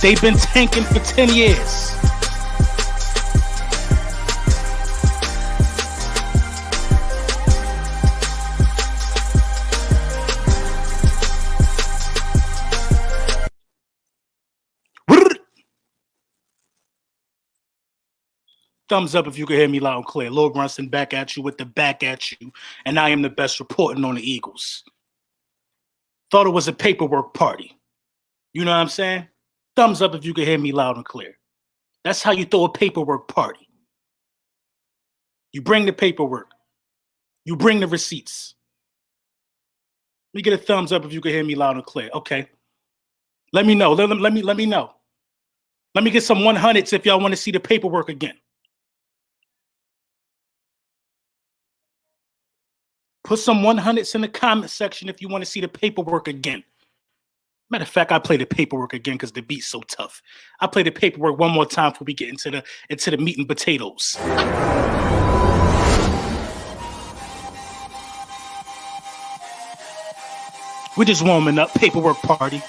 They've been tanking for 10 years. Thumbs up if you can hear me loud and clear. Lord Brunson back at you with the back at you, and I am the best reporting on the Eagles. Thought it was a paperwork party. You know what I'm saying? Thumbs up if you can hear me loud and clear. That's how you throw a paperwork party. You bring the paperwork. You bring the receipts. Let me get a thumbs up if you can hear me loud and clear. Okay. Let me know. Let me know. Let me get some 100s if y'all want to see the paperwork again. Put some 100s in the comment section if you want to see the paperwork again. Matter of fact, I play the paperwork again because the beat's so tough. I play the paperwork one more time before we get into the meat and potatoes. We're just warming up. Paperwork party.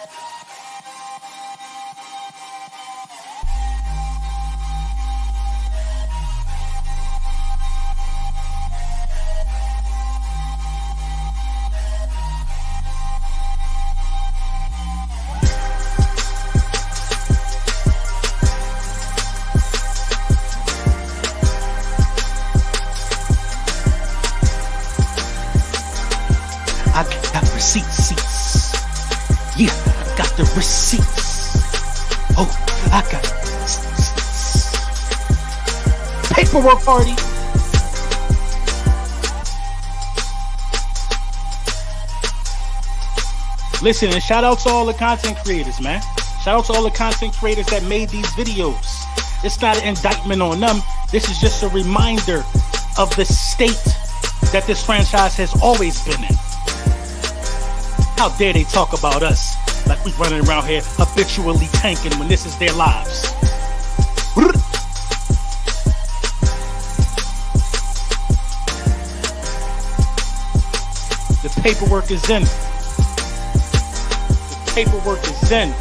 I got receipts. Yeah, I got the receipts. Oh, I got receipts. Paperwork party. Listen, and shout out to all the content creators, man. Shout out to all the content creators that made these videos. It's not an indictment on them. This is just a reminder of the state that this franchise has always been in. How dare they talk about us like we running around here habitually tanking when this is their lives. The paperwork is in. The paperwork is in.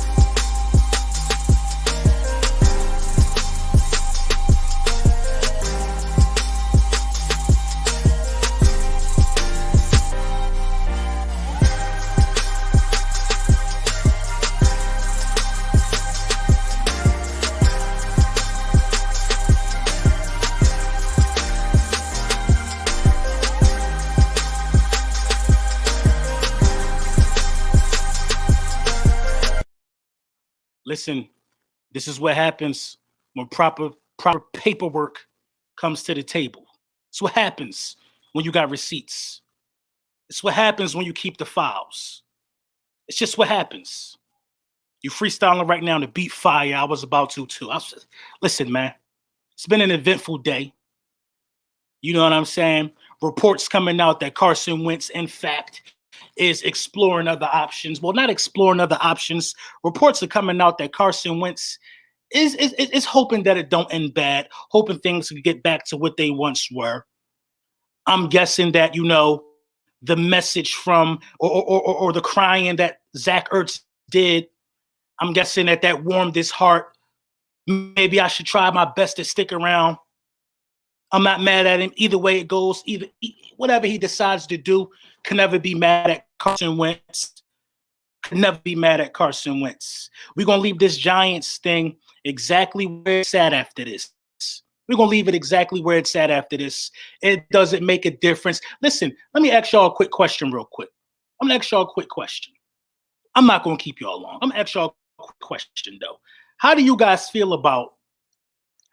Listen, this is what happens when proper paperwork comes to the table. It's what happens when you got receipts. It's what happens when you keep the files. It's just what happens. You freestyling right now to beat fire. I was about to too. Listen, man, it's been an eventful day. You know what I'm saying? Reports coming out that Carson Wentz, in fact, is exploring other options. Well, not exploring other options. Reports are coming out that Carson Wentz is hoping that it don't end bad, hoping things can get back to what they once were. I'm guessing that, you know, the message from or the crying that Zach Ertz did, I'm guessing that warmed his heart. Maybe I should try my best to stick around. I'm not mad at him. Either way it goes, whatever he decides to do, can never be mad at Carson Wentz. Can never be mad at Carson Wentz. We're going to leave this Giants thing exactly where it's at after this. We're going to leave it exactly where it's at after this. It doesn't make a difference. Listen, let me ask y'all a quick question real quick. I'm going to ask y'all a quick question. I'm not going to keep y'all long. I'm going to ask y'all a quick question, though. How do you guys feel about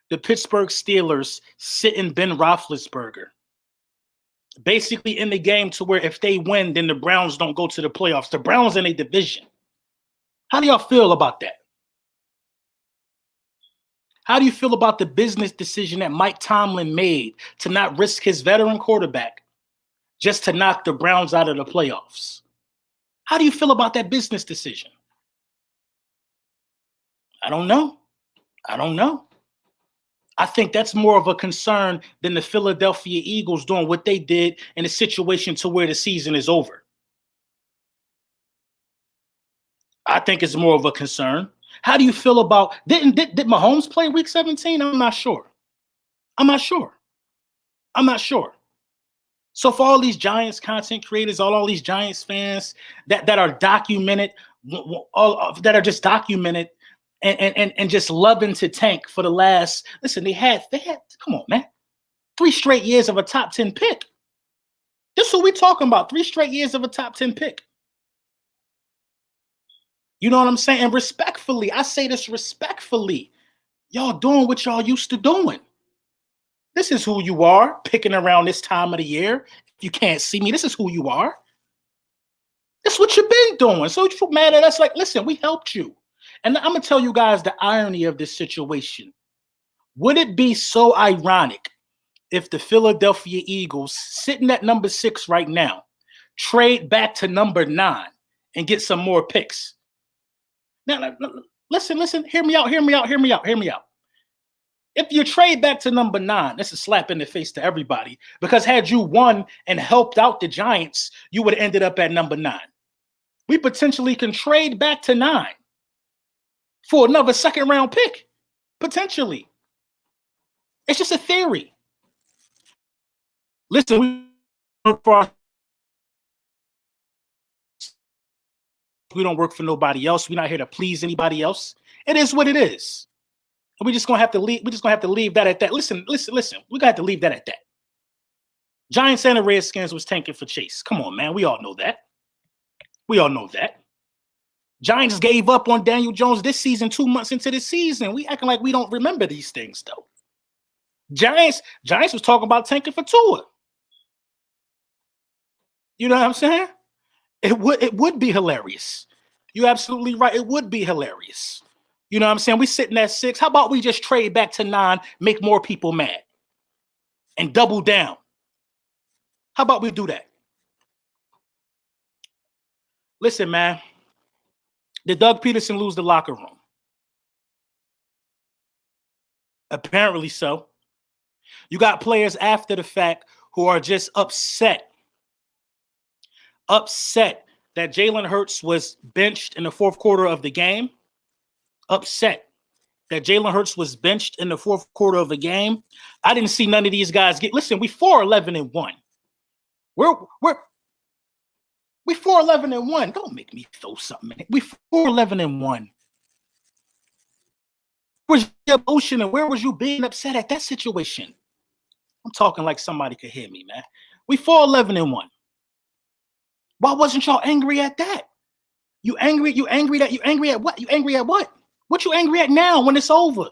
the Pittsburgh Steelers sitting Ben Roethlisberger basically in the game to where if they win, then the Browns don't go to the playoffs? The Browns in a division. How do y'all feel about that? How do you feel about the business decision that Mike Tomlin made to not risk his veteran quarterback just to knock the Browns out of the playoffs? How do you feel about that business decision? I don't know. I think that's more of a concern than the Philadelphia Eagles doing what they did in a situation to where the season is over. I think it's more of a concern. How do you feel about did Mahomes play week 17? I'm not sure. I'm not sure. I'm not sure. So for all these Giants content creators, all these Giants fans that are documented, that are just documented and just loving to tank for the last, listen, they had, come on, man, 3 straight years of a top 10 pick. This is what we're talking about. 3 straight years of a top 10 pick. You know what I'm saying? And respectfully, I say this respectfully, y'all doing what y'all used to doing. This is who you are, picking around this time of the year. If you can't see me, this is who you are. That's what you've been doing. So you mad at us? Like, listen, we helped you. And I'm going to tell you guys the irony of this situation. Would it be so ironic if the Philadelphia Eagles, sitting at number 6 right now, trade back to number 9 and get some more picks? Now, listen, hear me out. If you trade back to number 9, that's a slap in the face to everybody. Because had you won and helped out the Giants, you would have ended up at number 9. We potentially can trade back to 9 for another 2nd round pick. Potentially. It's just a theory. Listen, we don't work for nobody else. We're not here to please anybody else. It is what it is. And we're just gonna have to leave. We're just gonna have to leave that at that. Listen. We're gonna have to leave that at that. Giants and the Redskins was tanking for Chase. Come on, man. We all know that. Giants gave up on Daniel Jones this season 2 months into the season. We acting like we don't remember these things, though. Giants was talking about tanking for Tua. You know what I'm saying? It would be hilarious. You're absolutely right. It would be hilarious. You know what I'm saying? We sitting at 6. How about we just trade back to 9, make more people mad, and double down? How about we do that? Listen, man. Did Doug Pederson lose the locker room? Apparently so. You got players after the fact who are just upset that Jalen Hurts was benched in the 4th quarter of the game. Upset that Jalen Hurts was benched in the 4th quarter of the game. I didn't see none of these guys get. Listen, we 4-11-1. We're 4-11-1. Don't make me throw something. We 4-11-1. Where's your emotion and where was you being upset at that situation? I'm talking like somebody could hear me, man. We 4-11-1. Why wasn't y'all angry at that? You angry at what? You angry at what? What you angry at now when it's over?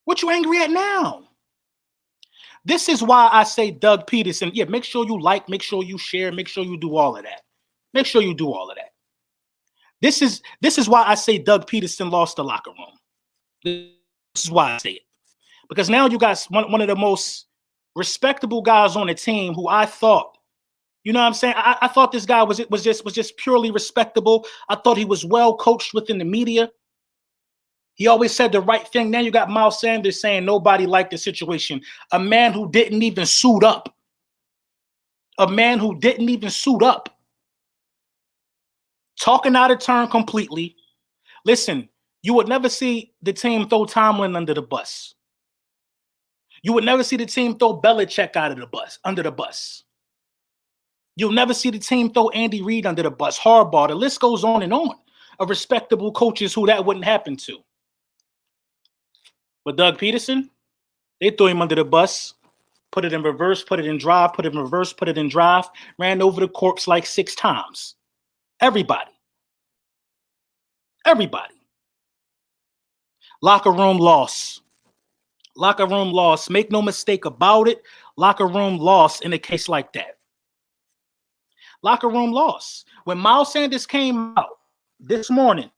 What you angry at now? This is why I say Doug Pederson. Yeah, make sure you like, make sure you share, make sure you do all of that. Make sure you do all of that. This is why I say Doug Pederson lost the locker room. This is why I say it. Because now you got one of the most respectable guys on the team who I thought, you know what I'm saying? I thought this guy was just purely respectable. I thought he was well coached within the media. He always said the right thing. Now you got Miles Sanders saying nobody liked the situation. A man who didn't even suit up. Talking out of turn completely. Listen, you would never see the team throw Tomlin under the bus. You would never see the team throw Belichick under the bus. You'll never see the team throw Andy Reid under the bus, Harbaugh. The list goes on and on of respectable coaches who that wouldn't happen to. But Doug Pederson, they threw him under the bus, put it in reverse, put it in drive, put it in reverse, put it in drive, ran over the corpse like 6 times. Everybody. Locker room loss. Make no mistake about it. Locker room loss in a case like that. Locker room loss. When Miles Sanders came out this morning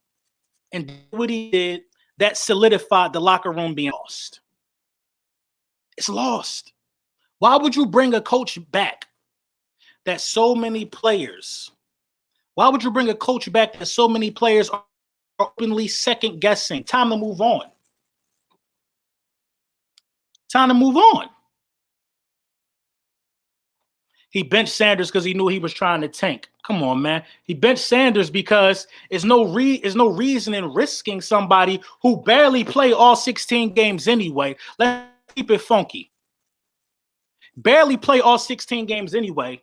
and did what he did, that solidified the locker room being lost. It's lost. Why would you bring a coach back that so many players are openly second guessing? Time to move on. He benched Sanders because he knew he was trying to tank. Come on, man. He benched Sanders because there's no reason in risking somebody who barely play all 16 games anyway. Let's keep it funky. Barely play all 16 games anyway.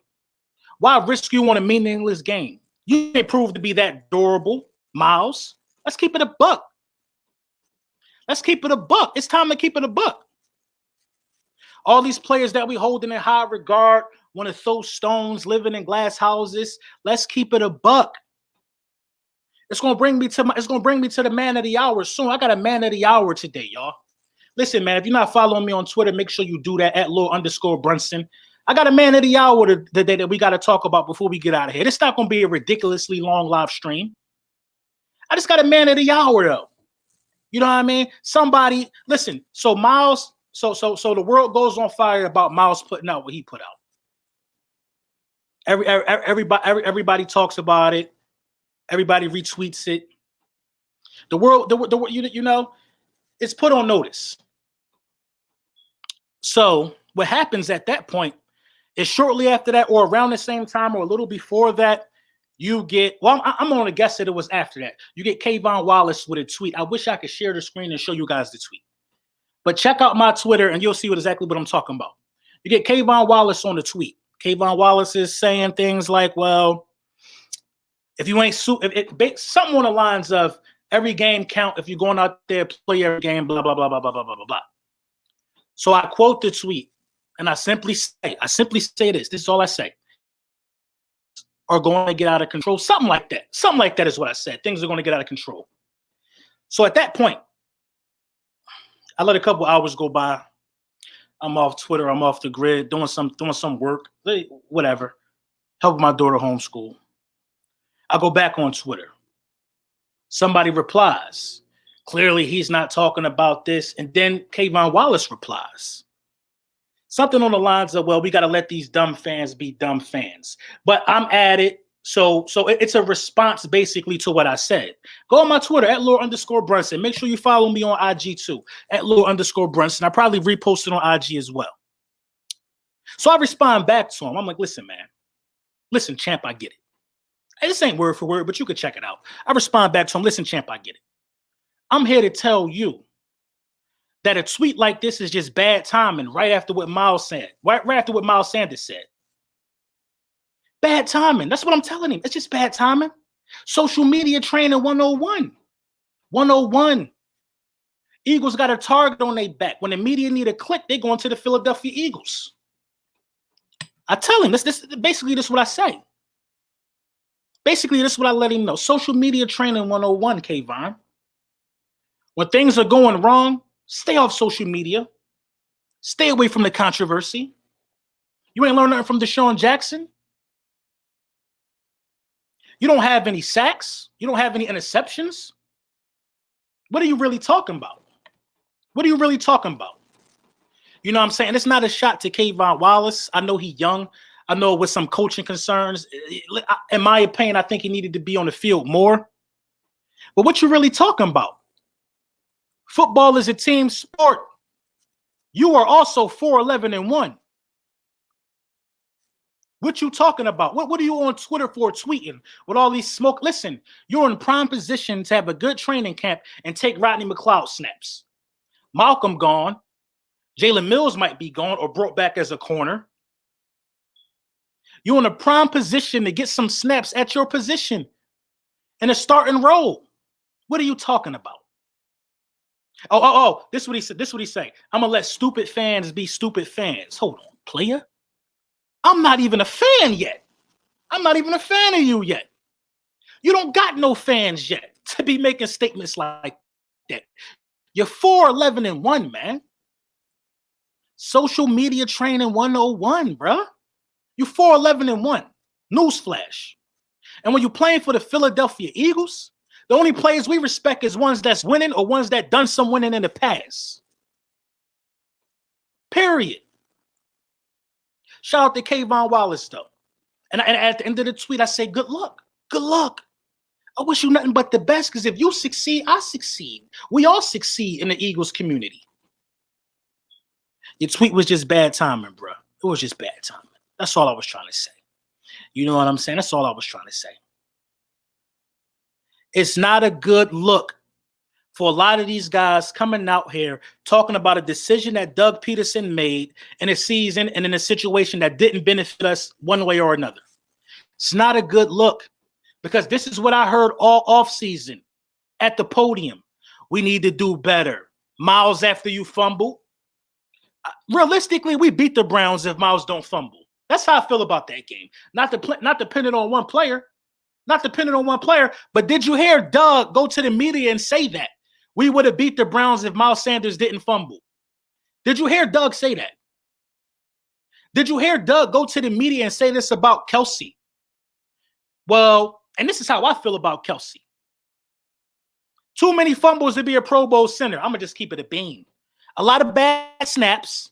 Why risk you on a meaningless game? You can't prove to be that durable, Miles. Let's keep it a buck. Let's keep it a buck. It's time to keep it a buck. All these players that we hold in high regard want to throw stones, living in glass houses. Let's keep it a buck. It's gonna bring me to the man of the hour soon. I got a man of the hour today, y'all. Listen, man, if you're not following me on Twitter, make sure you do that at @Lil_Brunson. I got a man of the hour today that we got to talk about before we get out of here. It's not gonna be a ridiculously long live stream. I just got a man of the hour though. You know what I mean? Somebody listen. So Miles. So the world goes on fire about Miles putting out what he put out. Everybody talks about it. Everybody retweets it. The world, you know, it's put on notice. So what happens at that point is shortly after that, or around the same time, or a little before that, you get. Well, I'm going to guess that it was after that. You get Kayvon Wallace with a tweet. I wish I could share the screen and show you guys the tweet. But check out my Twitter and you'll see exactly what I'm talking about. You get Kayvon Wallace on the tweet. Kayvon Wallace is saying things like, well, if you ain't something on the lines of every game count, if you're going out there, play every game, blah, blah, blah, blah, blah, blah, blah, blah. So I quote the tweet and I simply say this. This is all I say. Are going to get out of control. Something like that. Something like that is what I said. Things are going to get out of control. So at that point, I let a couple hours go by. I'm off Twitter. I'm off the grid, doing some work, whatever. Helping my daughter homeschool. I go back on Twitter. Somebody replies. Clearly, he's not talking about this. And then Kayvon Wallace replies. Something on the lines of, well, we got to let these dumb fans be dumb fans. But I'm at it. So it's a response basically to what I said. Go on my Twitter at Lil_Brunson. Make sure you follow me on IG too at Lil_Brunson. I probably repost it on IG as well. So I respond back to him. I'm like, listen, man. Listen, champ, I get it. Hey, this ain't word for word, but you can check it out. I respond back to him. Listen, champ, I get it. I'm here to tell you that a tweet like this is just bad timing right after what Miles said. Right after what Miles Sanders said. Bad timing. That's what I'm telling him. It's just bad timing. Social media training 101. 101. Eagles got a target on their back. When the media need a click, they go into the Philadelphia Eagles. I tell him, this basically this is what I say. Basically, this is what I let him know. Social media training 101, Kayvon. When things are going wrong, stay off social media. Stay away from the controversy. You ain't learned nothing from Deshaun Jackson. You don't have any sacks. You don't have any interceptions. What are you really talking about? What are you really talking about? You know what I'm saying? It's not a shot to Kayvon Wallace. I know he's young. I know with some coaching concerns. In my opinion, I think he needed to be on the field more. But what you really talking about? Football is a team sport. You are also 4-11-1. What you talking about? What are you on Twitter for tweeting with all these smoke? Listen, you're in prime position to have a good training camp and take Rodney McLeod snaps. Malcolm gone. Jalen Mills might be gone or brought back as a corner. You're in a prime position to get some snaps at your position in a starting role. What are you talking about? Oh, this is what he said. This is what he say. I'm going to let stupid fans be stupid fans. Hold on, player. I'm not even a fan yet. I'm not even a fan of you yet. You don't got no fans yet to be making statements like that. You're 4-11-1, man. Social media training 101, bruh. You're 4-11-1. Newsflash. And when you're playing for the Philadelphia Eagles, the only players we respect is ones that's winning or ones that done some winning in the past. Period. Shout out to Kayvon Wallace, though. And at the end of the tweet, I say, good luck. Good luck. I wish you nothing but the best, because if you succeed, I succeed. We all succeed in the Eagles community. Your tweet was just bad timing, bro. It was just bad timing. That's all I was trying to say. You know what I'm saying? That's all I was trying to say. It's not a good look for a lot of these guys coming out here talking about a decision that Doug Pederson made in a season and in a situation that didn't benefit us one way or another. It's not a good look because this is what I heard all offseason at the podium. We need to do better. Miles, after you fumble. Realistically, we beat the Browns if Miles don't fumble. That's how I feel about that game. Not dependent on one player. Not dependent on one player. But did you hear Doug go to the media and say that? We would have beat the Browns if Miles Sanders didn't fumble. Did you hear Doug say that? Did you hear Doug go to the media and say this about Kelsey? Well, and this is how I feel about Kelsey. Too many fumbles to be a Pro Bowl center. I'm going to just keep it a bean. A lot of bad snaps.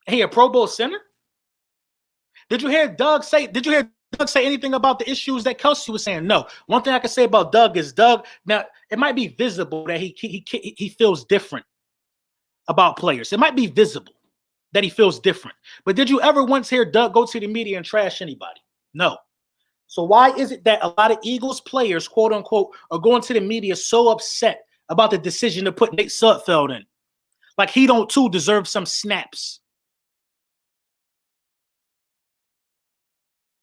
Hey, a Pro Bowl center? Did you hear Doug say anything about the issues that Kelsey was saying? No. One thing I can say about Doug is now it might be visible that he feels different about players. It might be visible that he feels different. But did you ever once hear Doug go to the media and trash anybody? No. So why is it that a lot of Eagles players, quote unquote, are going to the media so upset about the decision to put Nate Sudfeld in? Like he don't too deserve some snaps.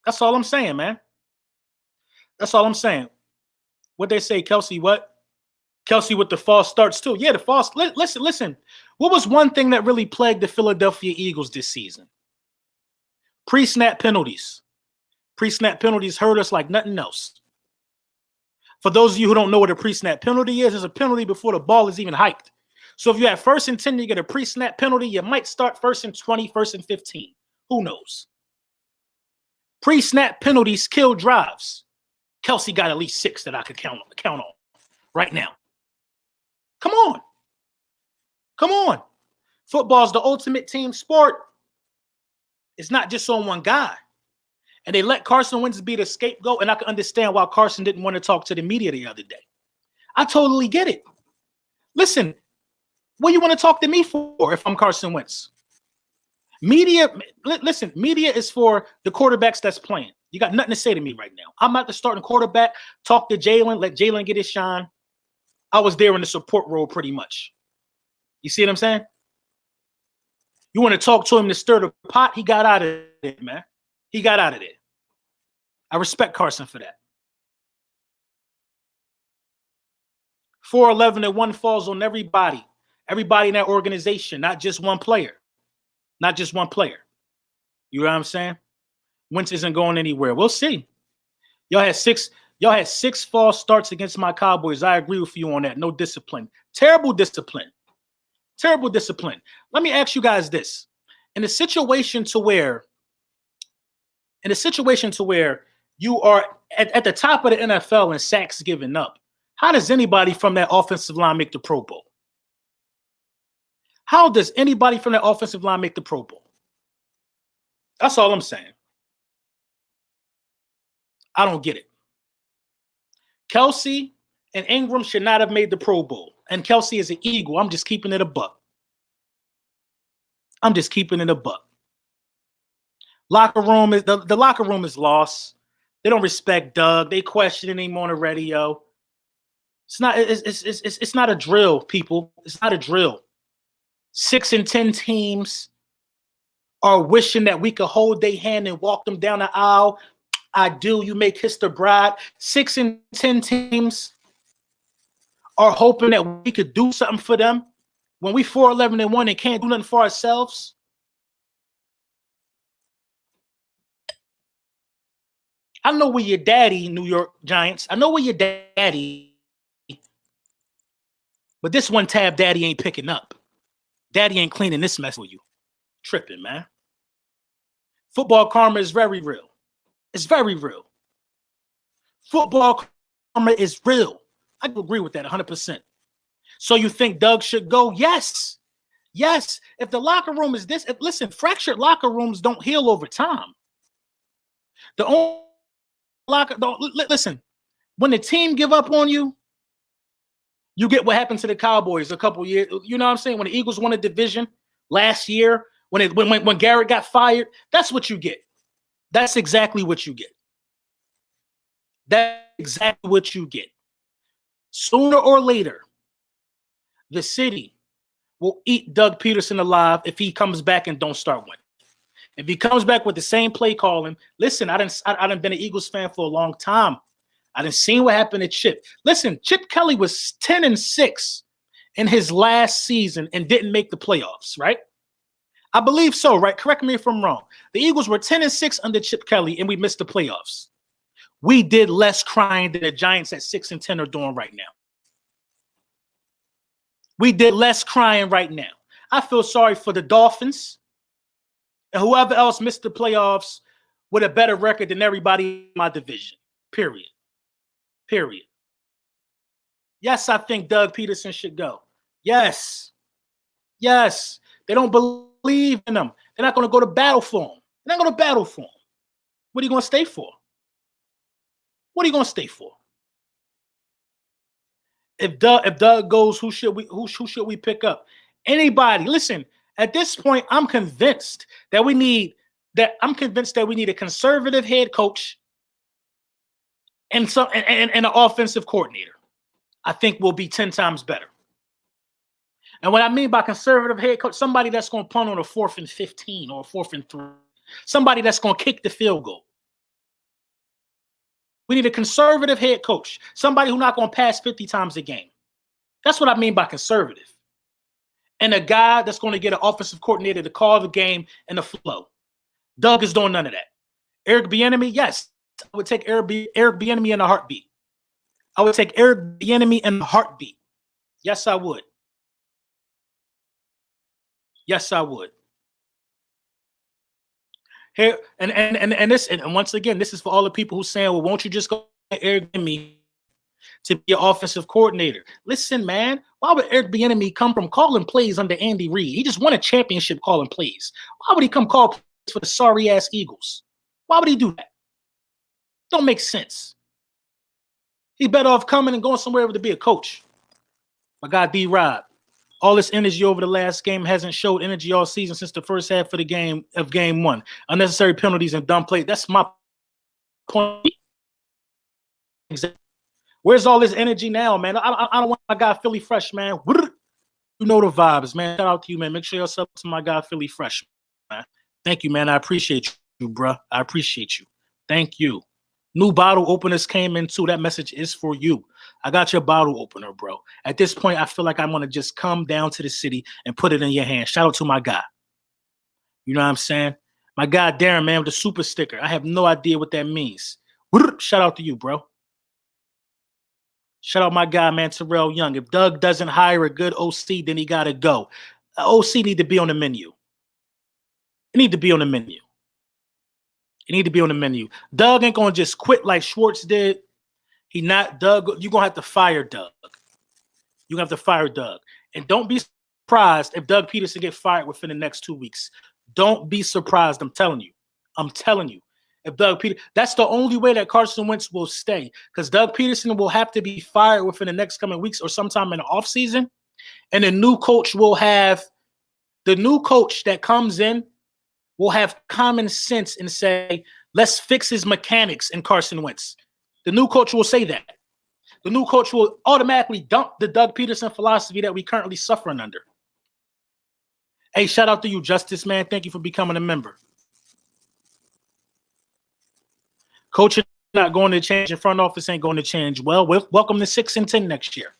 That's all I'm saying, man. That's all I'm saying. What they say, Kelsey, what? Kelsey with the false starts too. Yeah, the false. Listen. What was one thing that really plagued the Philadelphia Eagles this season? Pre-snap penalties. Pre-snap penalties hurt us like nothing else. For those of you who don't know what a pre-snap penalty is, it's a penalty before the ball is even hiked. So if you have 1st and 10, you get a pre-snap penalty, you might start 1st and 20, 1st and 15. Who knows? Pre-snap penalties kill drives. Kelsey got at least 6 that I could count on right now. Come on. Come on. Football's the ultimate team sport. It's not just on one guy. And they let Carson Wentz be the scapegoat, and I can understand why Carson didn't want to talk to the media the other day. I totally get it. Listen, what do you want to talk to me for if I'm Carson Wentz? Media is for the quarterbacks that's playing. You got nothing to say to me right now. I'm not the starting quarterback. Talk to Jalen. Let Jalen get his shine. I was there in the support role pretty much. You see what I'm saying? You want to talk to him to stir the pot? He got out of it, man. He got out of there. I respect Carson for that. 4-11 and 1 falls on everybody. Everybody in that organization, not just one player. Not just one player. You know what I'm saying? Wentz isn't going anywhere. We'll see. Y'all had six false starts against my Cowboys. I agree with you on that. No discipline. Terrible discipline. Terrible discipline. Let me ask you guys this. In a situation to where you are at the top of the NFL and sacks given up, how does anybody from that offensive line make the Pro Bowl? How does anybody from that offensive line make the Pro Bowl? That's all I'm saying. I don't get it. Kelsey and Ingram should not have made the Pro Bowl. And Kelsey is an Eagle. I'm just keeping it a buck. Locker room is the locker room is lost. They don't respect Doug. They questioning him on the radio. It's not a drill, people. It's not a drill. 6 and 10 teams are wishing that we could hold their hand and walk them down the aisle. I do. You make history bride. 6 and 10 teams are hoping that we could do something for them when we 4-11 and 1 and can't do nothing for ourselves. I know where your daddy, New York Giants. I know where your daddy, but this one tab daddy ain't picking up. Daddy ain't cleaning this mess for you. Tripping, man. Football karma is very real. It's very real. Football karma is real. I agree with that 100%. So you think Doug should go? Yes. Yes. If the locker room is this, listen, fractured locker rooms don't heal over time. The only listen, when the team give up on you, you get what happened to the Cowboys a couple years. You know what I'm saying? When the Eagles won a division last year, When Garrett got fired, that's what you get. That's exactly what you get. That's exactly what you get. Sooner or later, the city will eat Doug Pederson alive if he comes back and don't start winning. If he comes back with the same play calling, listen, I done been an Eagles fan for a long time. I done seen what happened to Chip. Listen, Chip Kelly was 10-6 in his last season and didn't make the playoffs, right? I believe so, right? Correct me if I'm wrong. The Eagles were 10-6 under Chip Kelly, and we missed the playoffs. We did less crying than the Giants at 6-10 are doing right now. We did less crying right now. I feel sorry for the Dolphins and whoever else missed the playoffs with a better record than everybody in my division. Period. Yes, I think Doug Pederson should go. Yes. They don't believe in him. They're not going to go to battle for him. They're not going to battle for him. What are you going to stay for? If Doug goes, who should we pick up? Anybody. Listen, at this point, I'm convinced that we need a conservative head coach and an offensive coordinator. I think we'll be 10 times better. And what I mean by conservative head coach, somebody that's going to punt on a 4th and 15 or a 4th and 3. Somebody that's going to kick the field goal. We need a conservative head coach. Somebody who's not going to pass 50 times a game. That's what I mean by conservative. And a guy that's going to get an offensive coordinator to call the game and the flow. Doug is doing none of that. Eric Bieniemy, yes. I would take Eric Bieniemy in a heartbeat. Yes, I would. Here and once again, this is for all the people who saying, well, won't you just go to Eric Bieniemy to be your offensive coordinator? Listen, man, why would Eric Bieniemy come from calling plays under Andy Reid? He just won a championship calling plays. Why would he come call plays for the sorry-ass Eagles? Why would he do that? Don't make sense. He's better off coming and going somewhere to be a coach. My guy, D-Rob. All this energy over the last game hasn't showed energy all season since the first half of game 1. Unnecessary penalties and dumb play. That's my point. Exactly. Where's all this energy now, man? I don't want my guy Philly Fresh, man. You know the vibes, man. Shout out to you, man. Make sure you're sub to my guy Philly Fresh, man. Thank you, man. I appreciate you, bro. I appreciate you. Thank you. New bottle openers came in too. That message is for you. I got your bottle opener, bro. At this point, I feel like I'm going to just come down to the city and put it in your hand. Shout out to my guy. You know what I'm saying? My guy, Darren, man, with the super sticker. I have no idea what that means. Shout out to you, bro. Shout out my guy, man, Terrell Young. If Doug doesn't hire a good OC, then he got to go. OC need to be on the menu. It need to be on the menu. Doug ain't going to just quit like Schwartz did. Doug, you're going to have to fire Doug. And don't be surprised if Doug Pederson get fired within the next 2 weeks. Don't be surprised. I'm telling you. If Doug Pederson, that's the only way that Carson Wentz will stay, because Doug Pederson will have to be fired within the next coming weeks or sometime in the offseason. And the new coach that comes in will have common sense and say, let's fix his mechanics in Carson Wentz. The new coach will say that. The new coach will automatically dump the Doug Pederson philosophy that we currently suffering under. Hey, shout out to you, Justice, man. Thank you for becoming a member. Coach is not going to change. In front office ain't going to change. Well, welcome to 6-10 next year.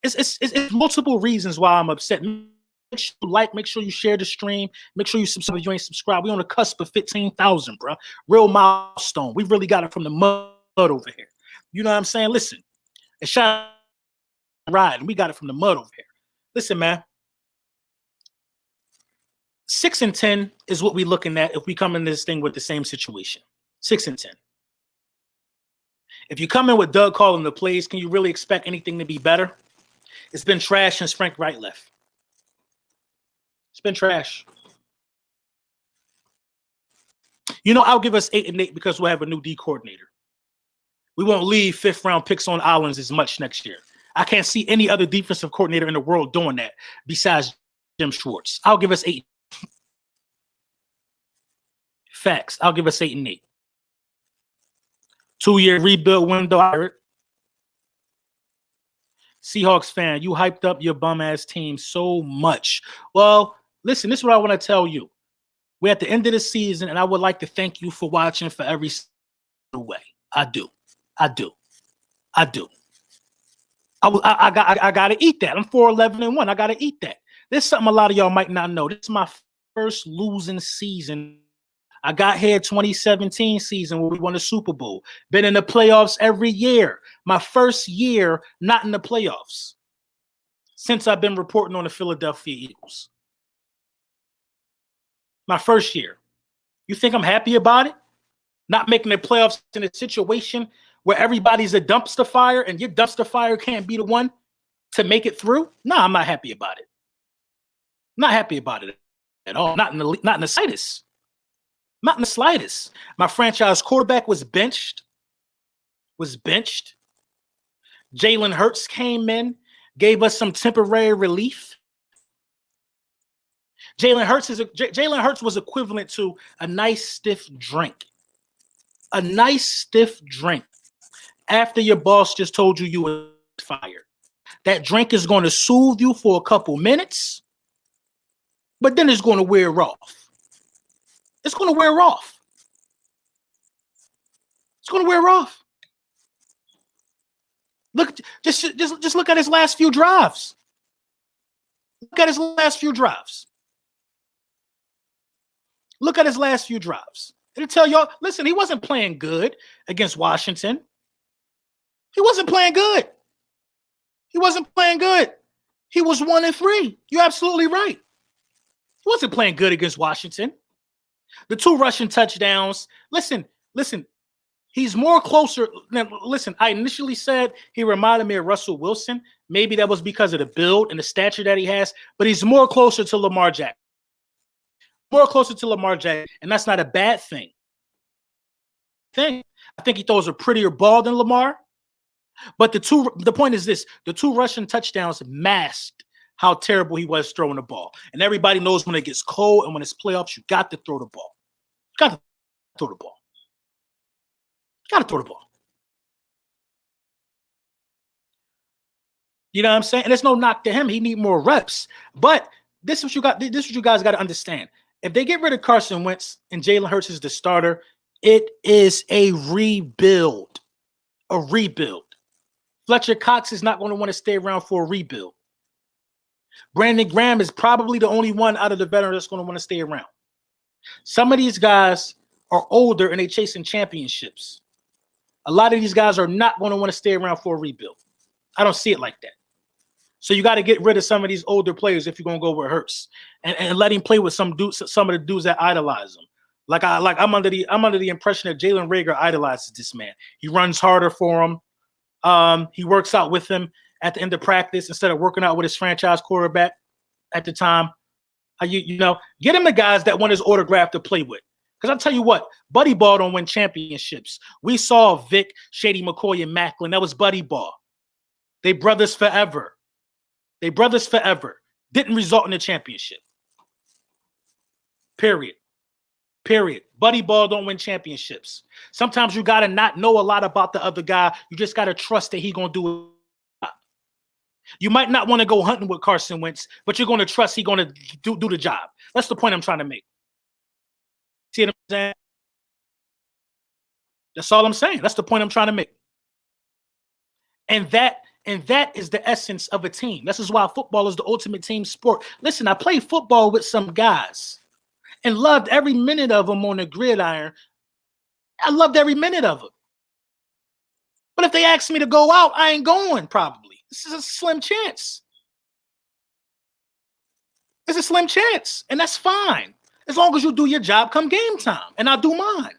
It's multiple reasons why I'm upset. Make sure you like, make sure you share the stream, make sure you subscribe if you ain't subscribed. We on the cusp of 15,000, bro. Real milestone. We really got it from the mud over here. You know what I'm saying? Listen, it's shot ride, and we got it from the mud over here. Listen, man. 6-10 is what we're looking at if we come in this thing with the same situation. 6-10. If you come in with Doug calling the plays, can you really expect anything to be better? It's been trash since Frank Wright left. It's been trash. You know, I'll give us 8-8 because we'll have a new D coordinator. We won't leave 5th round picks on islands as much next year. I can't see any other defensive coordinator in the world doing that besides Jim Schwartz. I'll give us 8. Facts. I'll give us 8 and 8. 2-year rebuild window. I heard. Seahawks fan, you hyped up your bum ass team so much. Well, listen, this is what I want to tell you. We're at the end of the season, and I would like to thank you for watching for every way. I do. I gotta eat that. I'm 4-11-1. I gotta eat that. There's something a lot of y'all might not know. This is my first losing season. I got here 2017 season where we won the Super Bowl. Been in the playoffs every year. My first year not in the playoffs since I've been reporting on the Philadelphia Eagles. My first year. You think I'm happy about it? Not making the playoffs in a situation where everybody's a dumpster fire and your dumpster fire can't be the one to make it through? No, I'm not happy about it. Not happy about it at all. Not in the slightest. Not in the slightest. My franchise quarterback was benched. Jalen Hurts came in, gave us some temporary relief. Jalen Hurts was equivalent to a nice stiff drink. A nice stiff drink after your boss just told you were fired. That drink is going to soothe you for a couple minutes, but then it's going to wear off. It's going to wear off. It's going to wear off. Look, just look at his last few drives. Look at his last few drives. Look at his last few drives. It'll tell y'all, listen, he wasn't playing good against Washington. He wasn't playing good. He wasn't playing good. He was 1-3. You're absolutely right. He wasn't playing good against Washington. The 2 rushing touchdowns. Listen. He's more closer. Listen, I initially said he reminded me of Russell Wilson. Maybe that was because of the build and the stature that he has, but he's more closer to Lamar Jackson. And that's not a bad thing. I think he throws a prettier ball than Lamar. But the point is this: the 2 rushing touchdowns masked how terrible he was throwing the ball. And everybody knows when it gets cold and when it's playoffs, you got to throw the ball. You got to throw the ball. You know what I'm saying? And there's no knock to him. He need more reps. But this is what you got. This is what you guys got to understand. If they get rid of Carson Wentz and Jalen Hurts is the starter, it is a rebuild. A rebuild. Fletcher Cox is not going to want to stay around for a rebuild. Brandon Graham is probably the only one out of the veterans that's going to want to stay around. Some of these guys are older and they're chasing championships. A lot of these guys are not going to want to stay around for a rebuild. I don't see it like that. So you got to get rid of some of these older players if you're going to go with Hurts and let him play with some of the dudes that idolize him. I'm under the impression that Jalen Reagor idolizes this man. He runs harder for him. He works out with him at the end of practice instead of working out with his franchise quarterback at the time. Get him the guys that want his autograph to play with. Because I'll tell you what, Buddy Ball don't win championships. We saw Vic, Shady McCoy, and Macklin. That was Buddy Ball. They brothers forever. Didn't result in a championship. Period. Buddy Ball don't win championships. Sometimes you got to not know a lot about the other guy. You just got to trust that he's going to do it. You might not want to go hunting with Carson Wentz, but you're going to trust he's going to do the job. That's the point I'm trying to make. See what I'm saying? That's all I'm saying. That's the point I'm trying to make. And that is the essence of a team. This is why football is the ultimate team sport. Listen, I played football with some guys and loved every minute of them on the gridiron. I loved every minute of them. But if they ask me to go out, I ain't going probably. This is a slim chance. It's a slim chance, and that's fine. As long as you do your job come game time, and I do mine.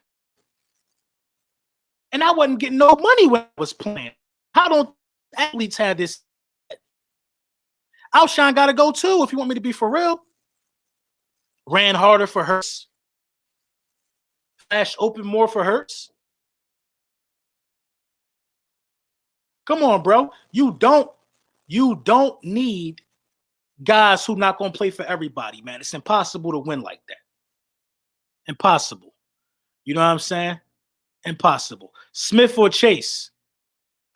And I wasn't getting no money when I was playing. How don't athletes have this? Alshon got to go too if you want me to be for real. Ran harder for Hurts. Flash open more for Hurts. Come on, bro. You don't You don't need guys who not going to play for everybody, man. It's impossible to win like that. Impossible. You know what I'm saying? Impossible. Smith or Chase?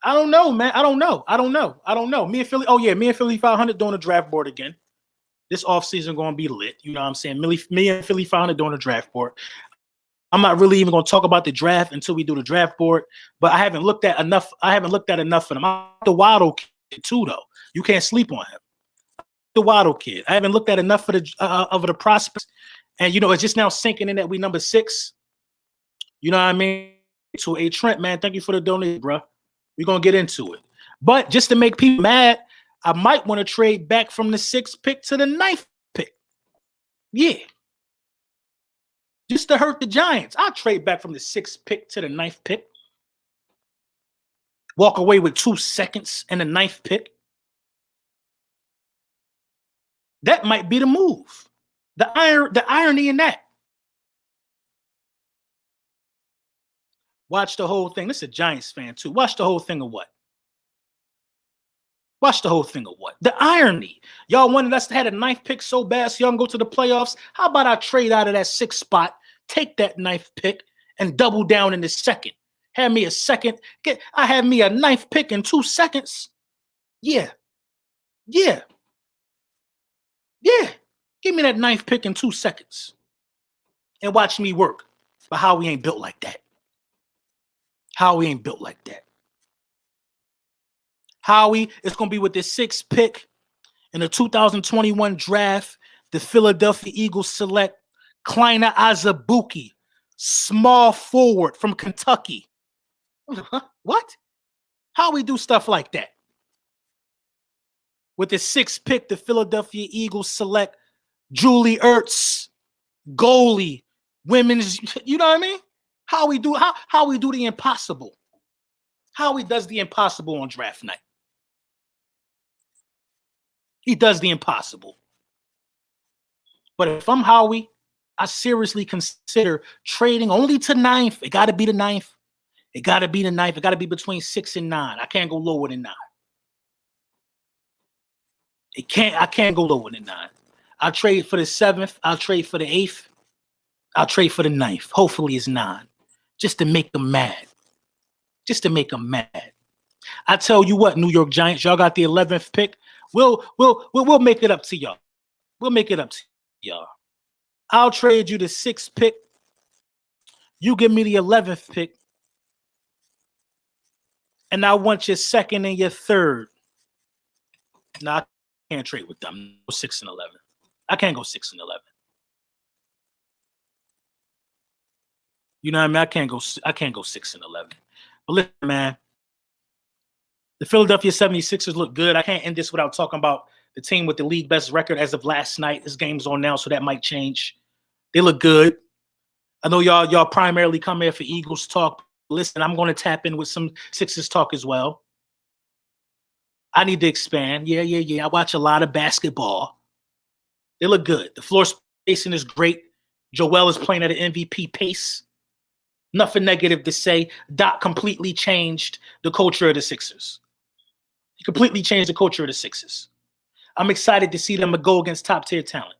I don't know, man. I don't know. Me and Philly 500 doing the draft board again. This offseason going to be lit. You know what I'm saying? Me and Philly 500 doing the draft board. I'm not really even going to talk about the draft until we do the draft board, but I haven't looked at enough. For them. I'm the Waddle kid too, though. You can't sleep on him. The Waddle kid. I haven't looked at enough of the prospects, and it's just now sinking in that we number 6. You know what I mean? So, hey Trent, man, thank you for the donation, bro. We're gonna get into it, but just to make people mad, I might want to trade back from the 6th pick to the 9th pick. Yeah. Just to hurt the Giants. I'll trade back from the 6th pick to the 9th pick. Walk away with 2 seconds and the 9th pick. That might be the move. The irony in that. Watch the whole thing. This is a Giants fan too. Watch the whole thing of what? The irony. Y'all wanted us to have a 9th pick so bad so y'all can go to the playoffs. How about I trade out of that 6th spot, take that 9th pick, and double down in the 2nd? Have me a second. I have me a 9th pick in 2 seconds. Yeah. Give me that 9th pick in 2 seconds. And watch me work. But Howie ain't built like that. Howie is going to be with the 6th pick in the 2021 draft. The Philadelphia Eagles select Kleiner Azabuki, small forward from Kentucky. What? How we do stuff like that? With the 6th pick, the Philadelphia Eagles select Julie Ertz, goalie, women's. You know what I mean? How we do the impossible. How he does the impossible on draft night. He does the impossible. But if I'm Howie, I seriously consider trading only to 9th. It got to be the 9th. It got to be between 6 and 9. I can't go lower than 9. I can't go lower than 9. I'll trade for the 7th. I'll trade for the 8th. I'll trade for the 9th. Hopefully it's 9. Just to make them mad. I tell you what, New York Giants, y'all got the 11th pick. We'll make it up to y'all. I'll trade you the 6th pick. You give me the 11th pick. And I want your 2nd and your 3rd. No, I can't trade with them. 6 and 11. I can't go 6 and 11. You know what I mean? I can't go 6 and 11. But listen, man, the Philadelphia 76ers look good. I can't end this without talking about the team with the league best record as of last night. This game's on now, so that might change. They look good. I know y'all primarily come here for Eagles talk. Listen, I'm going to tap in with some Sixers talk as well. I need to expand. Yeah. I watch a lot of basketball. They look good. The floor spacing is great. Joel is playing at an MVP pace. Nothing negative to say. Doc completely changed the culture of the Sixers. He completely changed the culture of the Sixers. I'm excited to see them go against top-tier talent.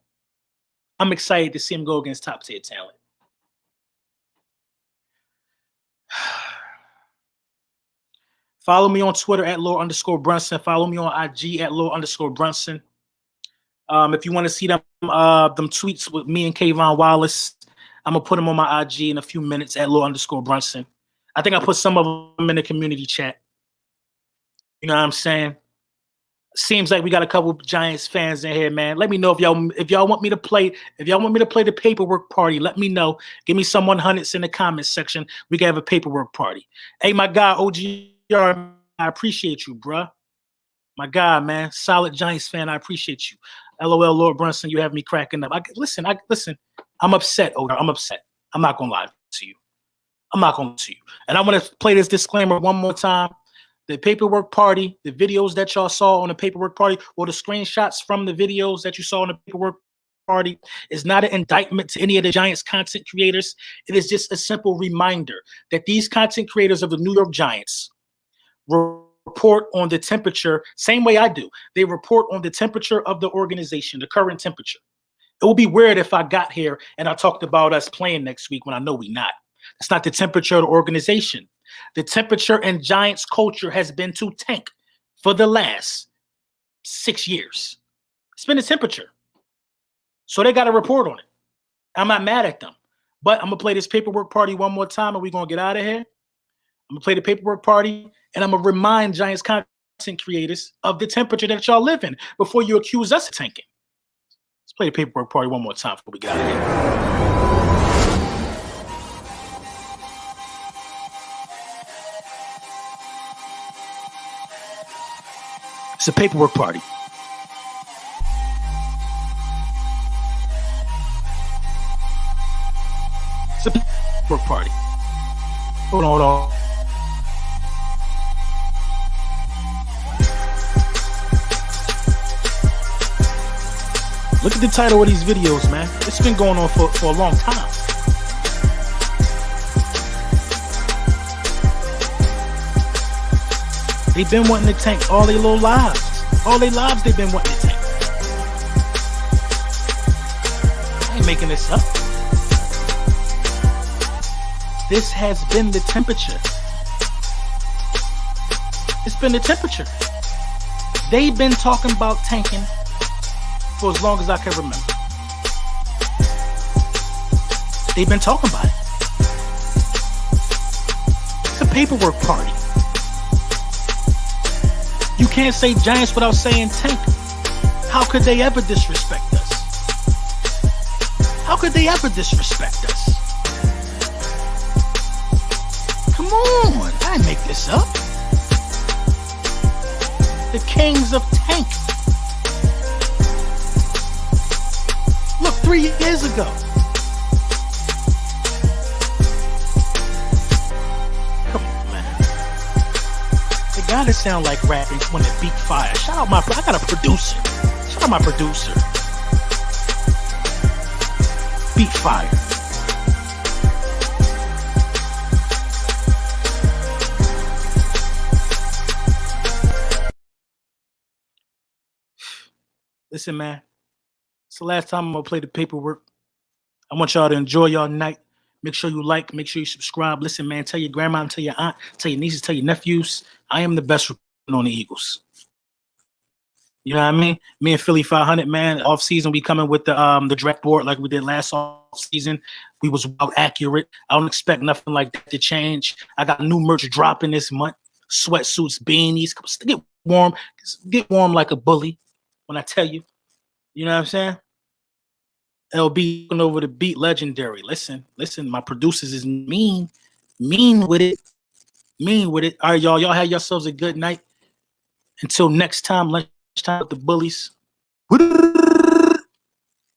Follow me on Twitter at @Lord_Brunson. Follow me on IG at @Lord_Brunson. If you want to see them tweets with me and Kayvon Wallace, I'm going to put them on my IG in a few minutes at @Lord_Brunson. I think I put some of them in the community chat. You know what I'm saying? Seems like we got a couple of Giants fans in here, man. Let me know if y'all want me to play. If y'all want me to play the paperwork party, let me know. Give me some 100s in the comments section. We can have a paperwork party. Hey, my guy, OGR, I appreciate you, bruh. My guy, man. Solid Giants fan. I appreciate you. LOL, Lord Brunson, you have me cracking up. Listen. I'm upset, OGR. I'm upset. I'm not going to lie to you. And I want to play this disclaimer one more time. The paperwork party, the videos that y'all saw on the paperwork party, or the screenshots from the videos that you saw on the paperwork party is not an indictment to any of the Giants content creators. It is just a simple reminder that these content creators of the New York Giants were report on the temperature, same way I do. They report on the temperature of the organization, the current temperature. It would be weird if I got here and I talked about us playing next week when I know we're not. It's not the temperature of the organization. The temperature in Giants culture has been to tank for the last 6 years. It's been the temperature. So they got to report on it. I'm not mad at them. But I'm going to play this paperwork party one more time and we're going to get out of here. I'm going to play the paperwork party and I'm going to remind Giants content creators of the temperature that y'all live in before you accuse us of tanking. Let's play the paperwork party one more time before we get out of here. It's a paperwork party. It's a paperwork party. Hold on. Look at the title of these videos, man. It's been going on for a long time. They've been wanting to tank all their little lives. All their lives they've been wanting to tank. I ain't making this up. This has been the temperature. It's been the temperature. They've been talking about tanking for as long as I can remember. They've been talking about it. It's a paperwork party. You can't say Giants without saying tank. How could they ever disrespect us? How could they ever disrespect us? Come on, I didn't make this up. The kings of tank. Look, 3 years ago. Come on, man. They gotta sound like rapping when it beat fire. Shout out I got a producer. Shout out my producer. Beat fire. Listen, man. It's the last time I'm going to play the paperwork. I want y'all to enjoy y'all night. Make sure you like. Make sure you subscribe. Listen, man. Tell your grandma, tell your aunt, tell your nieces, tell your nephews. I am the best recruiter on the Eagles. You know what I mean? Me and Philly 500, man. Off season, we coming with the draft board like we did last off season. We was well accurate. I don't expect nothing like that to change. I got new merch dropping this month. Sweatsuits, beanies. Get warm. Get warm like a bully when I tell you. You know what I'm saying? LB over the beat, legendary. Listen, my producers is mean with it. All right, y'all have yourselves a good night. Until next time, lunchtime with the bullies.